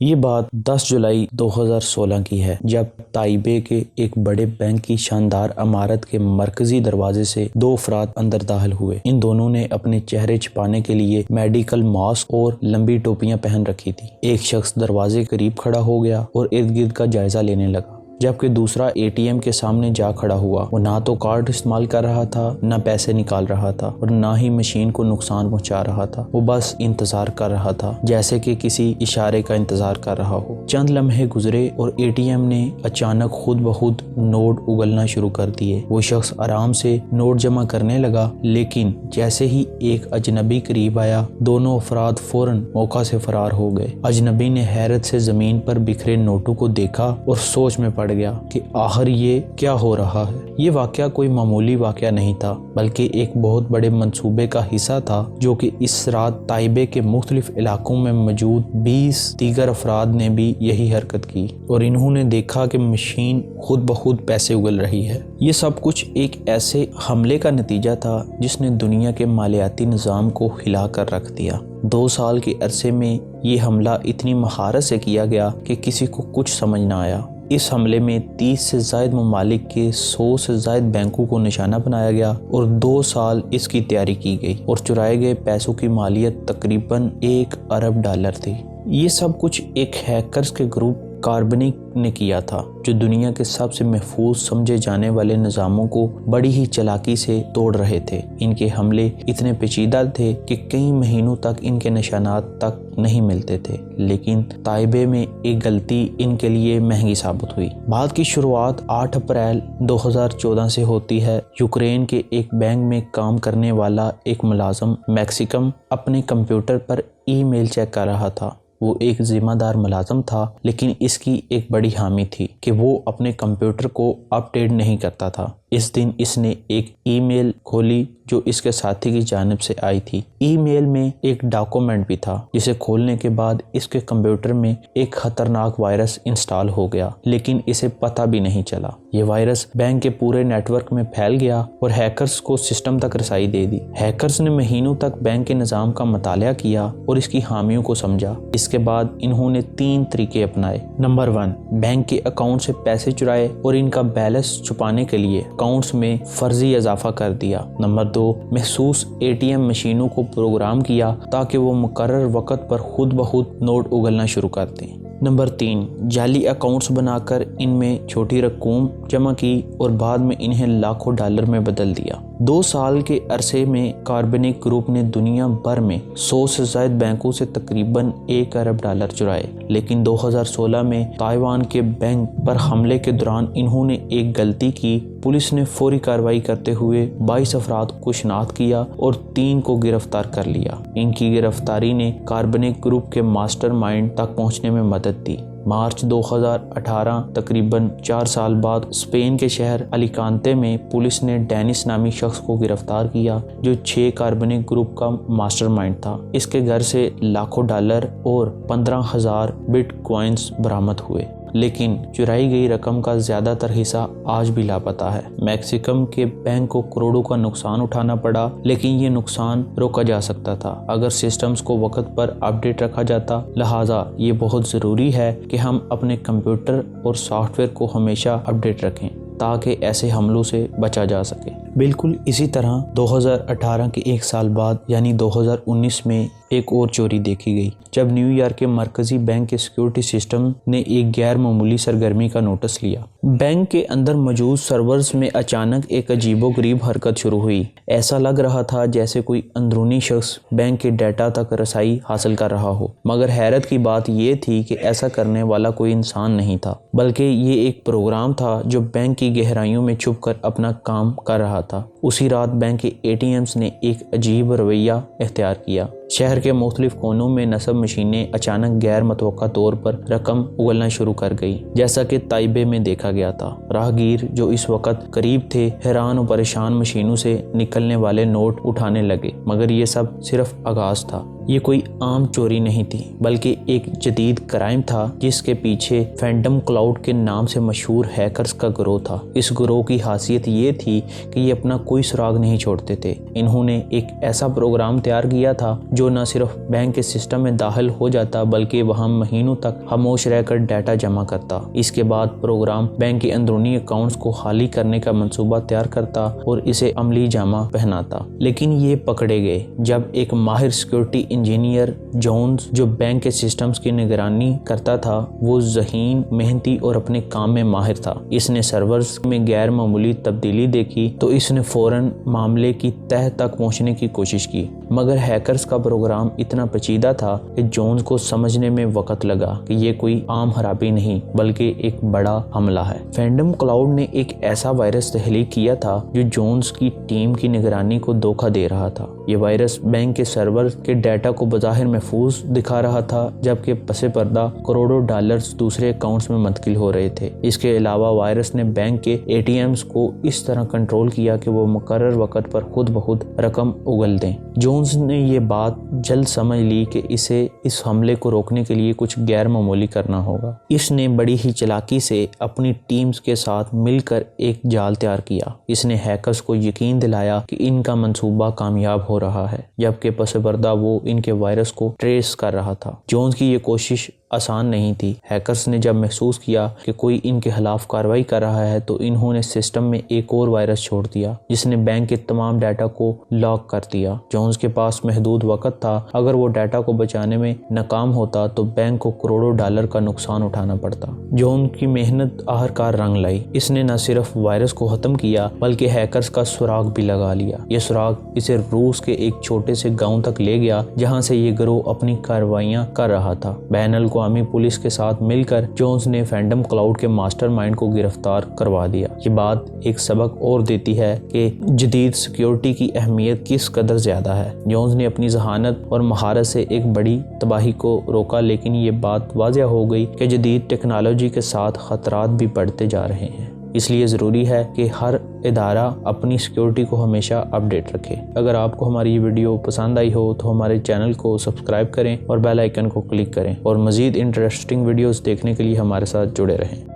یہ بات 10 جولائی 2016 کی ہے جب طائبے کے ایک بڑے بینک کی شاندار عمارت کے مرکزی دروازے سے دو افراد اندر داخل ہوئے۔ ان دونوں نے اپنے چہرے چھپانے کے لیے میڈیکل ماسک اور لمبی ٹوپیاں پہن رکھی تھی۔ ایک شخص دروازے کے قریب کھڑا ہو گیا اور ارد گرد کا جائزہ لینے لگا، جبکہ دوسرا ATM کے سامنے جا کھڑا ہوا۔ وہ نہ تو کارڈ استعمال کر رہا تھا، نہ پیسے نکال رہا تھا اور نہ ہی مشین کو نقصان پہنچا رہا تھا۔ وہ بس انتظار کر رہا تھا، جیسے کہ کسی اشارے کا انتظار کر رہا ہو۔ چند لمحے گزرے اور ATM نے اچانک خود بخود نوٹ اگلنا شروع کر دیے۔ وہ شخص آرام سے نوٹ جمع کرنے لگا، لیکن جیسے ہی ایک اجنبی قریب آیا، دونوں افراد فوراً موقع سے فرار ہو گئے۔ اجنبی نے حیرت سے زمین پر بکھرے نوٹوں کو دیکھا اور سوچ میں پڑ گیا کہ آخر یہ کیا ہو رہا ہے۔ یہ واقعہ کوئی معمولی واقعہ نہیں تھا، بلکہ ایک بہت بڑے منصوبے کا حصہ تھا جو کہ اس رات طائبے کے مختلف علاقوں میں موجود 20 دیگر افراد نے بھی یہی حرکت کی، اور انہوں نے دیکھا کہ مشین خود بخود پیسے اگل رہی ہے۔ یہ سب کچھ ایک ایسے حملے کا نتیجہ تھا جس نے دنیا کے مالیاتی نظام کو ہلا کر رکھ دیا۔ 2 سال کے عرصے میں یہ حملہ اتنی مہارت سے کیا گیا کہ کسی کو کچھ سمجھ نہ آیا۔ اس حملے میں 30 سے زائد ممالک کے 100 سے زائد بینکوں کو نشانہ بنایا گیا اور 2 سال اس کی تیاری کی گئی، اور چرائے گئے پیسوں کی مالیت تقریباً $1 ارب تھی۔ یہ سب کچھ ایک ہیکرز کے گروپ کاربنک نے کیا تھا، جو دنیا کے سب سے محفوظ سمجھے جانے والے نظاموں کو بڑی ہی چالاکی سے توڑ رہے تھے۔ ان کے حملے اتنے پیچیدہ تھے کہ کئی مہینوں تک ان کے نشانات تک نہیں ملتے تھے، لیکن طائبے میں ایک غلطی ان کے لیے مہنگی ثابت ہوئی۔ بات کی شروعات 8 اپریل 2014 سے ہوتی ہے۔ یوکرین کے ایک بینک میں کام کرنے والا ایک ملازم میکسیکم اپنے کمپیوٹر پر ای میل چیک کر رہا تھا۔ وہ ایک ذمہ دار ملازم تھا، لیکن اس کی ایک بڑی خامی تھی کہ وہ اپنے کمپیوٹر کو اپ ڈیٹ نہیں کرتا تھا۔ اس دن اس نے ایک ای میل کھولی جو اس کے ساتھی کی جانب سے آئی تھی۔ ای میل میں ایک ڈاکومنٹ بھی تھا، جسے کھولنے کے بعد اس کے کمپیوٹر میں ایک خطرناک وائرس انسٹال ہو گیا، لیکن اسے پتہ بھی نہیں چلا۔ یہ وائرس بینک کے پورے نیٹ ورک میں پھیل گیا اور ہیکرز کو سسٹم تک رسائی دے دی۔ ہیکرز نے مہینوں تک بینک کے نظام کا مطالعہ کیا اور اس کی خامیوں کو سمجھا۔ اس کے بعد انہوں نے 3 طریقے اپنائے۔ نمبر 1، بینک کے اکاؤنٹ سے پیسے چرائے اور ان کا بیلنس چھپانے کے لیے اکاؤنٹس میں فرضی اضافہ کر دیا۔ نمبر 2، محسوس ATM مشینوں کو پروگرام کیا تاکہ وہ مقرر وقت پر خود بخود نوٹ اگلنا شروع کر دیں۔ نمبر 3، جعلی اکاؤنٹس بنا کر ان میں چھوٹی رقوم جمع کی اور بعد میں انہیں لاکھوں ڈالر میں بدل دیا۔ 2 سال کے عرصے میں کاربنک گروپ نے دنیا بھر میں 100 سے زائد بینکوں سے تقریباً $1 ارب چرائے، لیکن 2016 میں تائیوان کے بینک پر حملے کے دوران انہوں نے ایک غلطی کی۔ پولیس نے فوری کارروائی کرتے ہوئے 22 افراد کو شناخت کیا اور 3 کو گرفتار کر لیا۔ ان کی گرفتاری نے کاربنک گروپ کے ماسٹر مائنڈ تک پہنچنے میں مدد دی۔ مارچ 2018، تقریباً 4 سال بعد، اسپین کے شہر الیکانتے میں پولیس نے ڈینس نامی شخص کو گرفتار کیا، جو 6 کاربنک گروپ کا ماسٹر مائنڈ تھا۔ اس کے گھر سے لاکھوں ڈالر اور 15,000 بٹ کوائنز برآمد ہوئے، لیکن چرائی گئی رقم کا زیادہ تر حصہ آج بھی لاپتہ ہے۔ میکسیکم کے بینک کو کروڑوں کا نقصان اٹھانا پڑا، لیکن یہ نقصان روکا جا سکتا تھا اگر سسٹمز کو وقت پر اپ ڈیٹ رکھا جاتا۔ لہٰذا یہ بہت ضروری ہے کہ ہم اپنے کمپیوٹر اور سافٹ ویئر کو ہمیشہ اپ ڈیٹ رکھیں تاکہ ایسے حملوں سے بچا جا سکے۔ بالکل اسی طرح 2018 کے 1 سال بعد یعنی 2019 میں ایک اور چوری دیکھی گئی، جب نیو یارک کے مرکزی بینک کے سیکیورٹی سسٹم نے ایک غیر معمولی سرگرمی کا نوٹس لیا۔ بینک کے اندر موجود سرورز میں اچانک ایک عجیب و غریب حرکت شروع ہوئی۔ ایسا لگ رہا تھا جیسے کوئی اندرونی شخص بینک کے ڈیٹا تک رسائی حاصل کر رہا ہو، مگر حیرت کی بات یہ تھی کہ ایسا کرنے والا کوئی انسان نہیں تھا، بلکہ یہ ایک پروگرام تھا جو بینک کی گہرائیوں میں چھپ کر اپنا کام کر رہا تھا۔ اسی رات بینک کے ATMs نے ایک عجیب رویہ اختیار کیا۔ شہر کے مختلف کونوں میں نصب مشینیں اچانک غیر متوقع طور پر رقم اگلنا شروع کر گئی، جیسا کہ طائبے میں دیکھا گیا تھا۔ راہگیر جو اس وقت قریب تھے حیران و پریشان مشینوں سے نکلنے والے نوٹ اٹھانے لگے، مگر یہ سب صرف آغاز تھا۔ یہ کوئی عام چوری نہیں تھی بلکہ ایک جدید کرائم تھا جس کے پیچھے فینٹم کلاؤڈ کے نام سے مشہور ہیکرز کا گروہ تھا۔ اس گروہ کی خاصیت یہ تھی کہ یہ اپنا کوئی سراغ نہیں چھوڑتے تھے۔ انہوں نے ایک ایسا پروگرام تیار کیا تھا جو نہ صرف بینک کے سسٹم میں داخل ہو جاتا بلکہ وہاں مہینوں تک خاموش رہ کر ڈیٹا جمع کرتا۔ اس کے بعد پروگرام بینک کے اندرونی اکاؤنٹس کو خالی کرنے کا منصوبہ تیار کرتا اور اسے عملی جامہ پہناتا، لیکن یہ پکڑے گئے جب ایک ماہر سیکیورٹی انجینئر جونز جو بینک کے سسٹمز کی نگرانی کرتا تھا، وہ ذہین، محنتی اور اپنے کام میں ماہر تھا۔ اس نے سرورز میں غیر معمولی تبدیلی دیکھی تو اس نے فوراً معاملے کی تہہ تک پہنچنے کی کوشش کی، مگر ہیکرز کا پروگرام اتنا پیچیدہ تھا کہ جونز کو سمجھنے میں وقت لگا کہ یہ کوئی عام خرابی نہیں بلکہ ایک بڑا حملہ ہے۔ فینٹم کلاؤڈ نے ایک ایسا وائرس تخلیق کیا تھا جو جونز کی ٹیم کی نگرانی کو دھوکہ دے رہا تھا۔ یہ وائرس بینک کے سرور کے ڈیٹا کو بظاہر محفوظ دکھا رہا تھا جبکہ پس پردہ کروڑوں ڈالرز دوسرے اکاؤنٹس میں منتقل ہو رہے تھے۔ اس کے علاوہ وائرس نے بینک کے ATMs کو اس طرح کنٹرول کیا کہ وہ مقرر وقت پر خود بخود رقم اگل دیں۔ جونز نے یہ بات جلد سمجھ لی کہ اسے اس حملے کو روکنے کے لیے کچھ غیر معمولی کرنا ہوگا۔ اس نے بڑی ہی چالاکی سے اپنی ٹیمز کے ساتھ مل کر ایک جال تیار کیا۔ اس نے ہیکرز کو یقین دلایا کہ ان کا منصوبہ کامیاب ہو رہا ہے جبکہ پس پردہ وہ ان کے وائرس کو ٹریس کر رہا تھا۔ جونز کی یہ کوشش آسان نہیں تھی۔ ہیکرز نے جب محسوس کیا کہ کوئی ان کے خلاف کارروائی کر رہا ہے تو انہوں نے سسٹم میں ایک اور وائرس چھوڑ دیا جس نے بینک کے تمام ڈیٹا کو لاک کر دیا۔ جونز کے پاس محدود وقت تھا۔ اگر وہ ڈیٹا کو بچانے میں ناکام ہوتا تو بینک کو کروڑوں ڈالر کا نقصان اٹھانا پڑتا۔ جونز کی محنت آخرکار رنگ لائی۔ اس نے نہ صرف وائرس کو ختم کیا بلکہ ہیکرز کا سراغ بھی لگا لیا۔ یہ سراغ اسے روس کے ایک چھوٹے سے گاؤں تک لے گیا جہاں سے یہ گروہ اپنی کارروائیاں کر رہا تھا۔ بین الاقوامی پولیس کے ساتھ مل کر جونز نے فینٹم کلاؤڈ کے ماسٹر مائنڈ کو گرفتار کروا دیا۔ یہ بات ایک سبق اور دیتی ہے کہ جدید سیکیورٹی کی اہمیت کس قدر زیادہ ہے۔ جونز نے اپنی ذہانت اور مہارت سے ایک بڑی تباہی کو روکا، لیکن یہ بات واضح ہو گئی کہ جدید ٹیکنالوجی کے ساتھ خطرات بھی بڑھتے جا رہے ہیں۔ اس لیے ضروری ہے کہ ہر ادارہ اپنی سیکیورٹی کو ہمیشہ اپڈیٹ رکھے۔ اگر آپ کو ہماری یہ ویڈیو پسند آئی ہو تو ہمارے چینل کو سبسکرائب کریں اور بیل آئیکن کو کلک کریں اور مزید انٹرسٹنگ ویڈیوز دیکھنے کے لیے ہمارے ساتھ جڑے رہیں۔